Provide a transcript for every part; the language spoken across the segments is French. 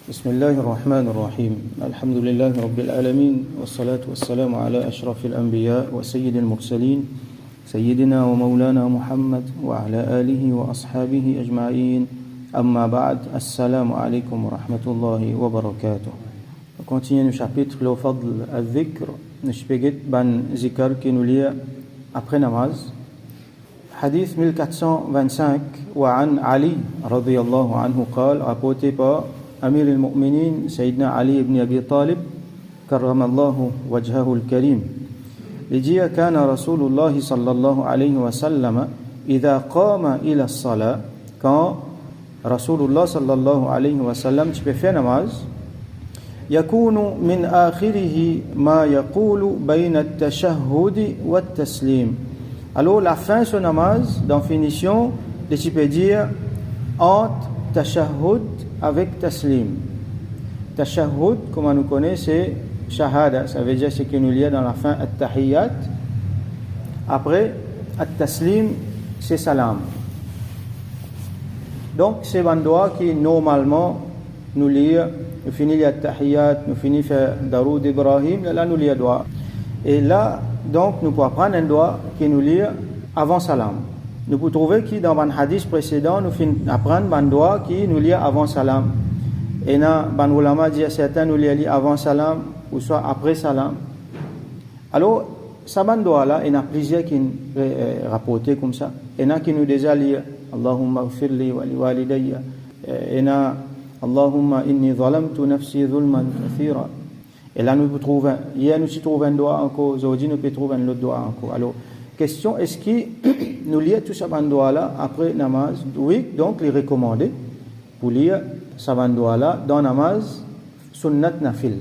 بسم الله الرحمن الرحيم الحمد لله رب العالمين والصلاة والسلام على أشرف الأنبياء وسيد المرسلين سيدنا ومولانا محمد وعلى آله وأصحابه أجمعين أما بعد السلام عليكم ورحمة الله وبركاته. On continue le chapitre le fadl al-dhikr, nous spéguet ban zikr qui nous lie après namaz. Hadith 1425 وعن علي رضي الله عنه قال rapporté par أمير المؤمنين سيدنا علي بن أبي طالب كرم الله وجهه الكريم لجي كان رسول الله صلى الله عليه وسلم إذا قام إلى الصلاة quand رسول الله صلى الله عليه وسلم tu peux faire namaz يكون من آخره ما يقول بين التشهد والتسليم. Alors la fin de ce namaz, dans finition, tu peux dire entre tashahhud avec taslim. Tashahhud, comme on nous connaît, c'est shahada, ça veut dire ce qui nous lie dans la fin at-tahiyyat. Après, at-taslim, c'est salam. Donc, c'est un doigt qui normalement nous lie, nous finit at-tahiyyat, nous finit faire Daroud Ibrahim, là nous lie doigt. Et là, donc, nous pouvons prendre un doigt qui nous lie avant salam. Nous pouvons trouver que dans un hadith précédent, nous finissons apprendre un doigt qui nous lie avant salam. Et dans ban ulama dit certains nous lie avant salam ou soit après salam. Alors, ça ban doigt là, il y a plusieurs qui rapporté comme ça. Il y en a qui nous déjà lit Allahumma ghfirli wa li walidayya. Il y en a Allahumma inni zalamtu nafsi zulman kathira. Et là, nous pouvons trouver, hier nous si trouvons un doigt encore, aujourd'hui nous pouvons trouver un autre doigt encore. Alors, question, est-ce qu'il nous lit tout ça ban doigt là après namaz? Oui, donc les recommander pour lire ça ban doigt là dans namaz sunnat nafil.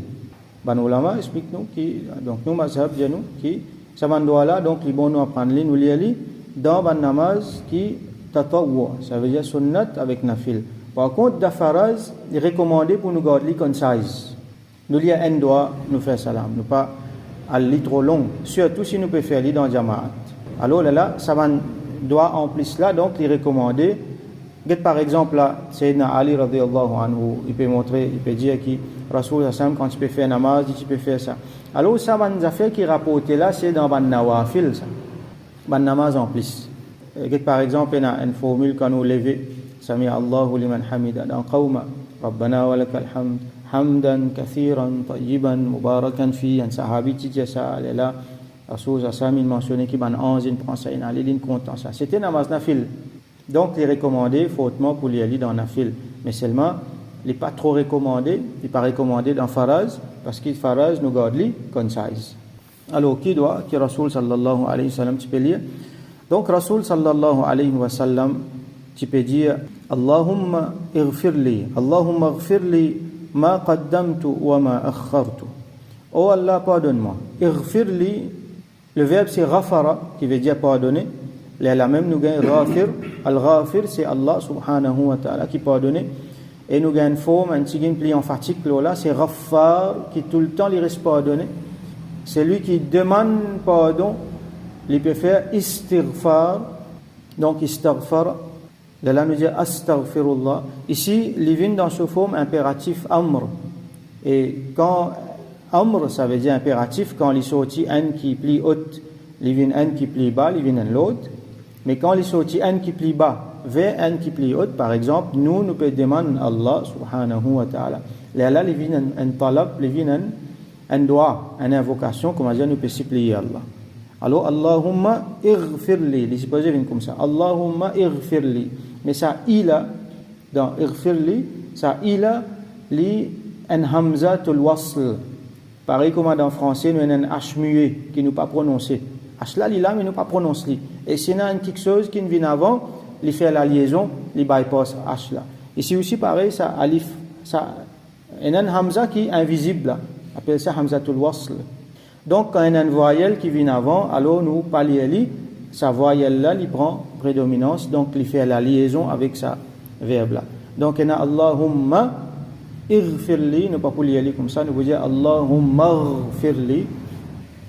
Ban ulama explique-nous qui, donc nous mazhab dit nous qui ça ban doigt là donc les bons nous apprendre nous lire dans ban namaz qui tatawwu, ça veut dire sunnat avec nafil. Par contre, dafaraz est recommandé pour nous garder concise. Nous lire un doigt, nous faire salam, nous pas aller trop long, surtout si nous pouvons faire lire dans jamaat. Alors là, ça va doigt en plus là, donc il est recommandé. Par exemple là, Sayyidina Ali radiyallahu anhu, il peut montrer, il peut dire que Rasoul Hassan quand tu peux faire namaz, tu peux faire ça. Alors ça va nous affaire qui rapporté là, c'est dans ban nawafil ça, ban namaz en plus. Par exemple, il y a une formule quand nous levons, Sami Allahu liman hamida dans qawma, Rabbana wa lakal hamd. Hamdan kathiran tayyiban mubarakan fi un sahabi qui dit ça là Rasoul Hassan mentionné qui ban 11 il prend ça il a ligne content ça c'était namaz nafil donc il est recommandé fortement pour les aller dans nafil mais seulement il n'est pas trop recommandé il n'est pas recommandé dans faraz parce que faraz nous garde li concise. Alors qui doit que Rasoul sallallahu alayhi wa sallam tu peux lire donc Rasoul sallallahu alayhi wa sallam tu peux dire Allahumma ighfirli Allahumma ighfirli ma qaddamtu wa ma akhartu. Oh Allah, pardonne-moi. Ighfirli, le verbe c'est ghafara, qui veut dire pardonner. Là même nous gagnons ghafir. Al-ghafir, c'est Allah subhanahu wa ta'ala qui pardonne. Et nous gagnons une forme, un petit pli en fatigue, là, c'est ghaffar, qui tout le temps lui reste pardonné. C'est lui qui demande pardon. Il peut faire istighfar. Donc istighfar. Là, nous dit astaghfirullah. Ici, il vient dans ce forme impératif amr. Et quand amr, ça veut dire impératif, quand il sortit un qui plie haut, il vient un qui plie bas, il vient un l'autre. Mais quand il sortit un qui plie bas vers un qui plie haut, par exemple, nous pouvons demander à Allah subhanahu wa ta'ala. Là, il vient un talab, il vient un doigt, une invocation, comme nous pouvons supplier Allah. Alors, Allahumma ighfirli, les supposés viennent comme ça. Allahumma ighfirli. Mais ça, il a, dans ighfirli, ça, il a, li, un hamzatul wasl. Pareil comme dans français, nous avons un H muet qui nous pas prononcé. H là, il a, mais nous pas prononcé. Et sinon, quelque chose qui vient avant, il fait la liaison, il bypass H là. Ici aussi, pareil, ça, alif, ça, il y a un hamza qui est invisible là. On appelle ça hamzatul wasl. Donc, quand il y a une voyelle qui vient avant, alors nous, palieli, sa voyelle-là, il prend prédominance, donc il fait la liaison avec sa verbe-là. Donc, il y a Allahumma ighfirli, nous pas pour lier comme ça, nous vous dire Allahumma ighfirli,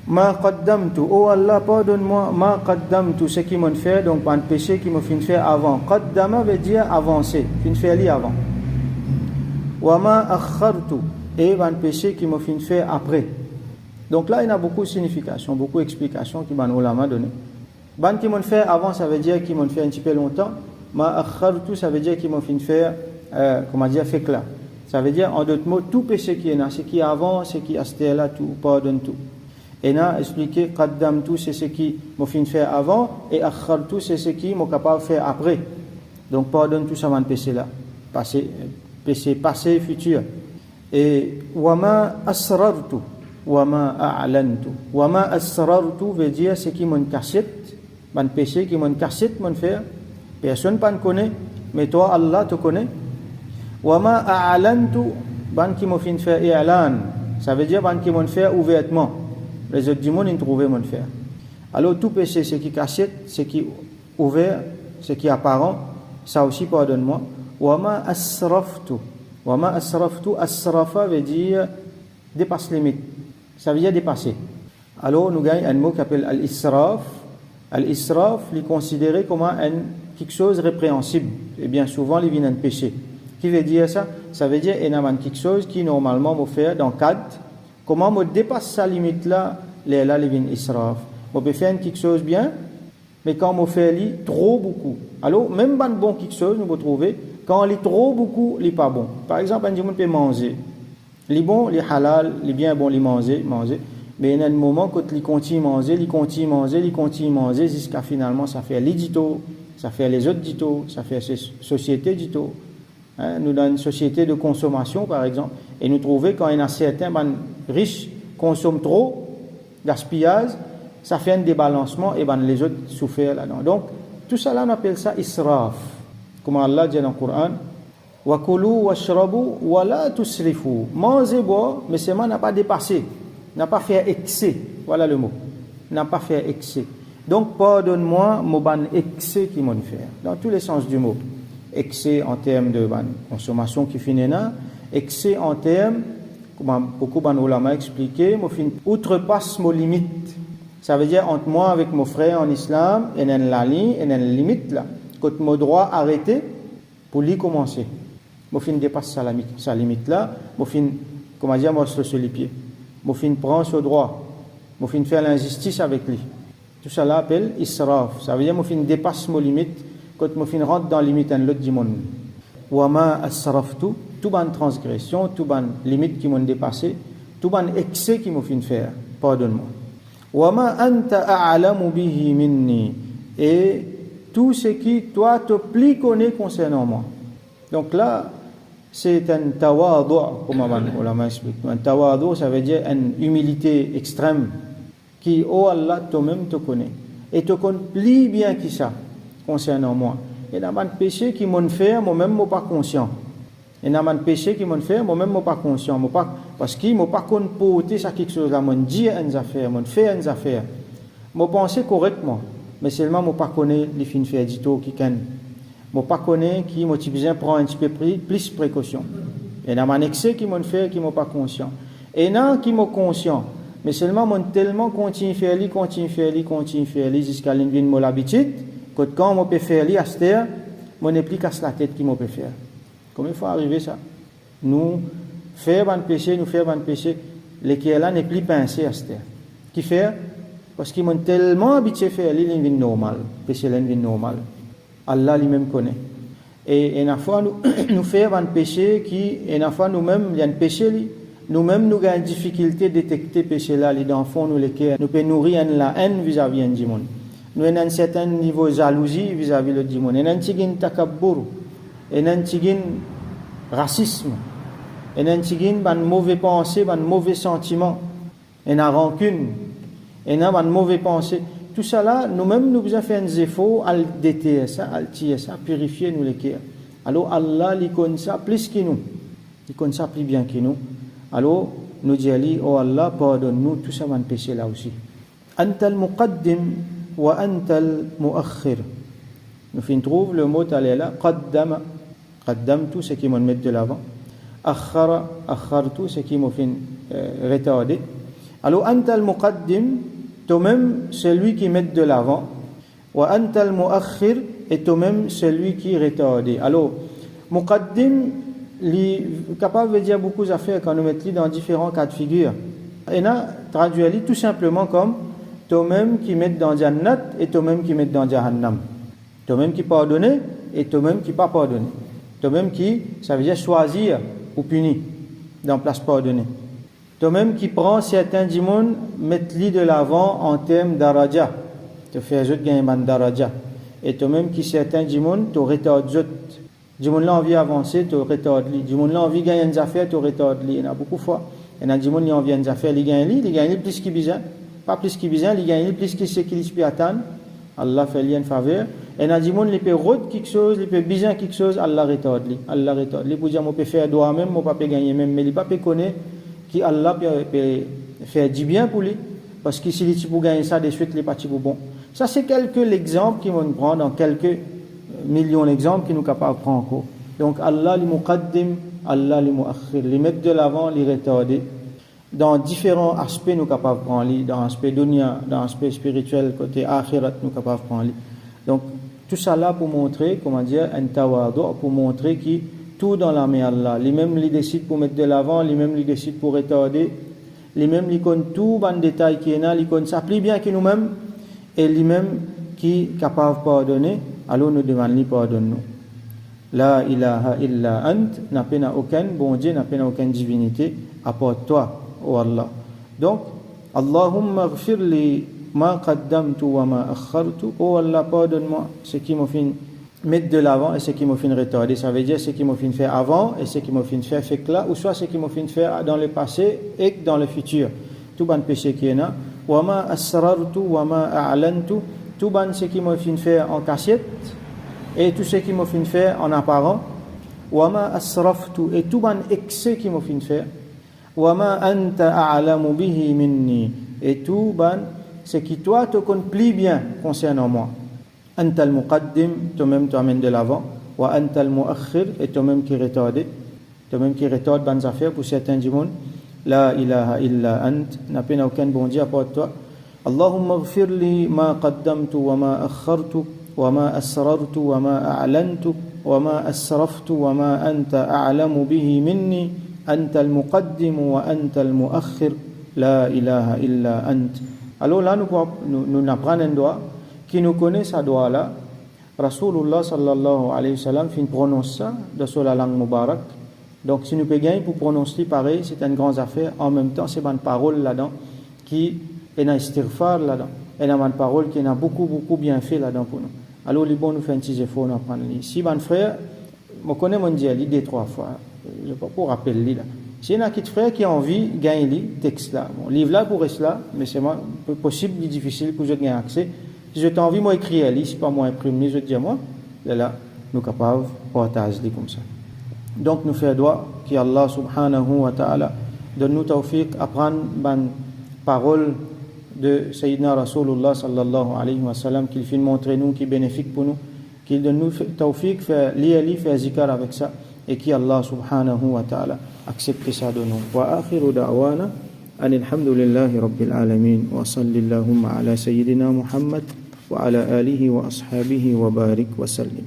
ma qaddamtu, oh Allah, pardonne-moi, ma qaddamtu, ce qui m'a fait, donc un péché qui m'a fait faire avant. Qaddama veut dire avancer, fin fait li avant. wa ma akhartu, et ban péché qui m'a fin fait après. Donc là, il y a beaucoup de significations, beaucoup d'explications qui ban ulama donné. Ban qui m'ont fait avant, ça veut dire qu'ils m'ont fait un petit peu longtemps. Ma akhartu, ça veut dire qu'ils m'ont fin faire, fait là. Ça veut dire, en d'autres mots, tout péché qui est là, ce qui est avant, ce qui est là, tout, pardonne tout. Et là, expliqué, qaddamtu, c'est ce qui m'a fin faire avant, et akhartu, c'est ce qui m'a capable de faire après. Donc, pardonne tout ça, mon péché là. Péché passé, futur. Et, wama asrartu, wama a'lantu. Wama asrartu veut dire ce qui m'ont caché, mon péché qui m'ont caché, mon faire. Personne ne connaît, mais toi, Allah te connaît. Wama a'lantu, ban qui m'ont fait i'lan. Ça veut dire ban qui m'ont fait ouvertement. Les autres du monde, ils trouvaient mon faire. Alors, tout péché, ce qui caché, ce qui est ouvert, ce qui est apparent, ça aussi, pardonne-moi. Wama asraftu. Wama asraftu, asrafa veut dire dépasse limite. Ça veut dire dépasser. Alors, nous gagnons un mot qui s'appelle al-israf. Al-israf, il est considéré comme quelque chose de répréhensible. Et bien souvent, il vient d'un péché. Qui veut dire ça? Ça veut dire qu'il y a quelque chose qui, normalement, me fait dans le cadre. Comment me dépasse sa limite-là, là, il vient israf. On peut faire quelque chose bien, mais quand on fait trop beaucoup. Alors, même dans bon quelque chose, nous pouvons trouver, quand on lit trop beaucoup, il n'est pas bon. Par exemple, on peut manger. Les bon, les halal, les bien bon, les manger. Mais il y a un moment quand il continue à manger, jusqu'à finalement, ça fait l'édito, ça fait les autres dito, ça fait ces sociétés dito. Nous, dans une société de consommation, par exemple, et nous trouvons quand il y a certains riches consomment trop, gaspillage, ça fait un débalancement et les autres souffrent là-dedans. Donc, tout ça là, on appelle ça israf. Comme Allah dit dans le Coran, wa kulu washrabu wa la tusrifu. Mangez, boire, mais seulement n'a pas dépassé, n'a pas fait excès. Voilà le mot. N'a pas fait excès. Donc, pardonne-moi, mon ban excès qui m'ont fait. Dans tous les sens du mot. Excès en termes de consommation qui finit là, excès en termes, comme beaucoup de ulama expliqué, outrepasse mes limites. Ça veut dire entre moi avec mon frère en islam, il y a la ligne, il y a une limite là. Quand mon droit arrêté pour lui commencer. Mon fin dépasse sa limite là, mon fin, comment dire, moi sur les pieds. Mon fin prend ce droit, mon fin faire l'injustice avec lui. Tout ça là appelle israf. Ça veut dire mon fin dépasse mes limites. Quand mon fin rentre dans la limite de l'autre du monde. Wama asraftu, tout ban transgression, tout ban limite qui m'ont dépassé, tout ban excès qui m'ont fait faire. Pardonne-moi. Wama anta a'lamu bihi minni, et tout ce qui toi te plus connais concernant moi. Donc là, c'est un tawadu, comme on l'a expliqué. Un tawadu, ça veut dire une humilité extrême qui, oh Allah, toi-même te connais. Et te connais plus bien que ça. Concernant moi. Et dans mon péché qui m'ont fait, moi-même, je ne suis pas conscient. Et dans mon péché qui m'ont fait, moi-même, je ne suis pas conscient. Parce qu'il ne m'a pas porté ça quelque chose là. Je dis une affaire, je fais une affaire. Je pense correctement. Mais seulement, je ne connais pas les fins de faire du tout qui can. Je ne connais pas qui m'a besoin de prendre un petit peu plus de précaution. Et dans mon excès qui m'ont fait, qui ne suis pas conscient. Et non, qui m'a conscient. Mais seulement, je tellement continue à faire, jusqu'à l'habitude. Quand on peut faire l'Aster, on n'est plus qu'à la tête qui peut faire. Comment il faut arriver ça? Nous faire un péché, lesquels là n'est plus pensé à Aster. Qui fait? Parce qu'ils m'ont tellement habitué à faire l'île normal, péché l'île normal. Allah lui-même connaît. Et une fois nous faisons un péché qui, une fois nous-mêmes, il y a un péché, nous-mêmes nous avons une difficulté de détecter le péché là, les enfants, nous pouvons nourrir la haine vis-à-vis du monde. Nous avons un certain niveau de jalousie vis-à-vis de monde. Nous avons un petit takabbur, nous avons un petit racisme, nous avons un petit mauvais pensée, un mauvais sentiment, une rancune, nous avons une mauvaise pensée. Tout ça là, nous-mêmes, nous avons fait des efforts à déterrer ça, à tirer ça, à purifier nous les cœurs. Alors Allah, il connaît ça plus que nous. Il connaît ça plus bien que nous. Alors, nous disons, oh Allah, pardonne-nous tout ça, mon péché là aussi. Antal muqaddim wa antal muakhir. Nous trouvons le mot là, qaddama. Qaddamtu, c'est qui m'ont mis de l'avant. Akhara, akhartu, c'est qui m'ont fait retarder. Alors, antal muqaddim, toi-même, celui qui met de l'avant. Wa antal muakhir, et toi-même, celui qui retarde. Alors, muqaddim, capable de dire beaucoup d'affaires quand nous mettons dans différents cas de figure. Et là, traduit tout simplement comme toi-même qui mets dans Jannat et toi-même qui mets dans Jahannam. Toi-même qui pardonne et toi-même qui pas pardonné. Toi-même qui, ça veut dire choisir ou punir dans place pardonner. Toi-même qui prend certains du monde, mettre-les de l'avant en termes d'araja. Te faire juste gagner un daraja. Et toi-même qui certains du monde, tu retardes juste. Du monde là envie d'avancer, tu retardes lui. Du monde là envie de gagner une affaire, tu retardes lui. Il y en a beaucoup de fois. Il y en a du monde qui envie une affaire, il gagne plus qu'il besoin. Pas plus qu'il besoin, il gagne plus qu'il sait qu'il peut attendre. Allah fait lui une faveur. Et il y a du monde qui peut route quelque chose, il peut besoin quelque chose, Allah retarde lui. Allah retarde lui. Pour dire, moi, je peux faire droit même, moi, je peux gagner même, mais il ne peut pas connaître qu'Allah peut faire du bien pour lui. Parce que si tu peux gagner ça de suite, il n'est pas pour bon. Ça, c'est quelques exemples qui vont prendre dans quelques millions d'exemples qui nous capables de prendre encore. Donc, Allah, li muqaddim, Allah, li muakhir. Les mettre de l'avant, les retarder. Dans différents aspects, nous capables de prendre. Dans l'aspect dunya, dans l'aspect spirituel, côté akhirat, nous capables de prendre. Donc, tout ça là pour montrer, comment dire, un tawadu, pour montrer que tout dans la main Allah. Les mêmes les décident pour mettre de l'avant, les mêmes les décident pour retarder. Les mêmes les connaissent tout, dans le détail qui est là, les connaissent ça plus bien que nous-mêmes. Et lui-même qui est capable de pardonner, alors nous demandons lui pardonne-nous. La ilaha illa ant, n'a pas aucun bon Dieu, n'a pas aucune divinité à part toi, ô Allah. Donc, Allahumma ghfir li ma qaddamtu wa ma akhartu, ô Allah, pardonne-moi ce qui m'a fait mettre de l'avant et ce qui m'a fait retarder. Ça veut dire ce qui m'a fait faire avant et ce qui m'a fait faire fait là, ou soit ce qui m'a fait faire dans le passé et dans le futur. Tout bon péché qui est là. Wama asrartu wama a'lantu, tout ban ce qui m'a fait faire en cachette et tout ce qui m'a fait faire en apparent. Wama asraftu, et tout ban excès qui m'a fait faire. Wama anta a'lamu bihi minni, et tout ban ce qui toi te connais plus bien concernant moi. Anta al-muqaddim, toi-même tu amènes de l'avant. Wa anta al-muakhir, et toi-même qui retarde. Toi-même qui retarde bonnes affaires pour certains du monde. La ilaha illa ant, n'a pas aucun bon Dieu à part toi. Allahumma ghfir li ma qaddamtu wa ma akhartu wa ma asrartu wa ma a'lantu wa ma asraftu wa ma anta a'lamu bihi minni, anta al-muqaddim wa anta al-muakhir, la ilaha illa ant. Alors là nous apprenons un doigt qui nous connaît sa doigt là. Rasulullah sallallahu alayhi wa sallam fin prononce ça dans la langue mubarak. Donc, si nous pouvons gagner pour prononcer pareil, c'est une grande affaire. En même temps, c'est une parole là-dedans qui est un istighfar là-dedans. Et une parole qui a beaucoup bien fait là-dedans pour nous. Alors, les bons nous fait un petit effort nous apprendre. Si mon frère, je connais mon Dieu, il dit 3 fois. Je ne vais pas pour rappeler là. Si il y a un petit frère qui a envie de gagner le texte là, bon, livre là pour rester là, mais c'est possible, difficile pour je gagner accès. Si je t'ai envie, moi écrire, si pas moi imprimer, je te dis moi, là, nous sommes capables de partager comme ça. Donc nous faisons droit qu'Allah subhanahu wa ta'ala donne-nous tawfiq à prendre une parole de Sayyidina Rasulullah sallallahu alayhi wa sallam qu'il fait montrer nous, qui est bénéfique pour nous, qu'il donne-nous tawfiq, faire lire, faire zikar avec ça et qu'Allah subhanahu wa ta'ala accepte ça de nous. Wa akhiru da'wana alhamdulillahi rabbil alamin wa sallallahu ala sayyidina Muhammad wa ala alihi wa ashabihi wa barik wa sallim.